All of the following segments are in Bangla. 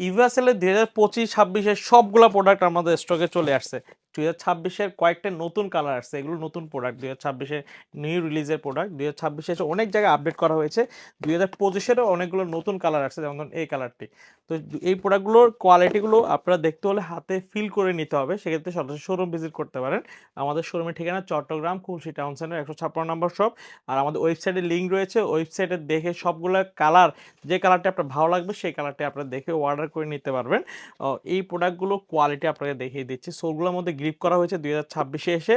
ইউএসএল এর 2025-26 এর সবগুলা প্রোডাক্ট আমাদের স্টকে চলে আসছে। 2026 এর কয়েকটা নতুন কালার আসছে, এগুলো নতুন প্রোডাক্ট। 2026 এ নিউ রিলিজের প্রোডাক্ট। 2026 এ অনেক জায়গায় আপডেট করা হয়েছে। 2025 এরও অনেকগুলো নতুন কালার আসছে, যেমন ধরুন এই কালারটি। তো এই প্রোডাক্টগুলোর কোয়ালিটিগুলো আপনারা দেখতে হলে হাতে ফিল করে নিতে হবে, সেক্ষেত্রে সরাসরি শোরুম ভিজিট করতে পারেন। আমাদের শোরুমের ঠিকানা চট্টগ্রাম খুলশী টাউন সেন্টার 156 নম্বর শপ। আর আমাদের ওয়েবসাইটে লিঙ্ক রয়েছে, ওয়েবসাইটে দেখে সবগুলা কালার, যে কালারটা আপনার ভালো লাগবে সেই কালারটা আপনারা দেখে অর্ডার করে নিতে পারবেন। এই প্রোডাক্টগুলো কোয়ালিটি আপনাকে দেখিয়ে দিচ্ছি। সোলগুলোর মধ্যে গ্রিপ করা হয়েছে 2026-এ এসে,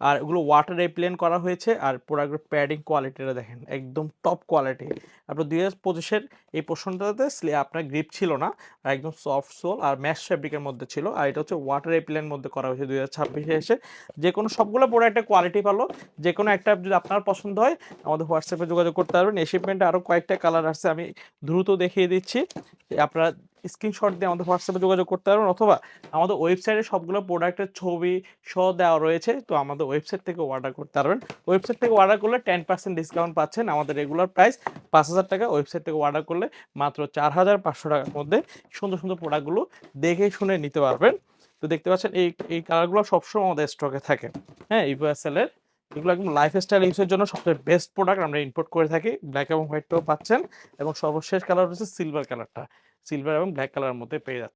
আর এগুলো ওয়াটার রেপিলেন্ট করা হয়েছে। আর প্রোডাক্টের প্যাডিং কোয়ালিটিটা দেখেন, একদম টপ কোয়ালিটি। আপনার 2025-এর এই পোর্শনটাতে আপনার গ্রিপ ছিল না, আর একদম সফট সোল আর ম্যাশ ফ্যাব্রিকের মধ্যে ছিল। আর এটা হচ্ছে ওয়াটার রেপিলেন্ট মধ্যে করা হয়েছে 2026-এ এসে। যে কোনো সবগুলো প্রোডাক্টের কোয়ালিটি ভালো, যে কোনো একটা যদি আপনার পছন্দ হয় আমাদের হোয়াটসঅ্যাপে যোগাযোগ করতে পারবেন। এই শিপমেন্টে আরও কয়েকটা কালার আসছে, আমি দ্রুত দেখিয়ে দিচ্ছি। আপনারা স্ক্রিনশট দিয়ে আমাদের হোয়াটসঅ্যাপে যোগাযোগ করতে পারবেন, অথবা আমাদের ওয়েবসাইটে সবগুলো প্রোডাক্টের ছবি সহ দেওয়া রয়েছে, তো আমাদের ওয়েবসাইট থেকে অর্ডার করতে পারবেন। ওয়েবসাইট থেকে অর্ডার করলে 10% ডিসকাউন্ট পাচ্ছেন। আমাদের রেগুলার প্রাইস 5,000 টাকা, ওয়েবসাইট থেকে অর্ডার করলে মাত্র 4,500 টাকার মধ্যে সুন্দর সুন্দর প্রোডাক্টগুলো দেখে শুনে নিতে পারবেন। তো দেখতে পাচ্ছেন এই কালারগুলো সবসময় আমাদের স্টকে থাকে। হ্যাঁ, ইভোএসএল এর এগুলো একদম লাইফস্টাইল ইউজের জন্য সবচেয়ে বেস্ট প্রোডাক্ট আমরা ইম্পোর্ট করে থাকি। ব্ল্যাক এবং হোয়াইটটাও পাচ্ছেন, এবং সর্বশেষ কালার হচ্ছে সিলভার কালারটা। সিলভার এবং ব্ল্যাক কালারের মধ্যে পেয়ে যাচ্ছেন।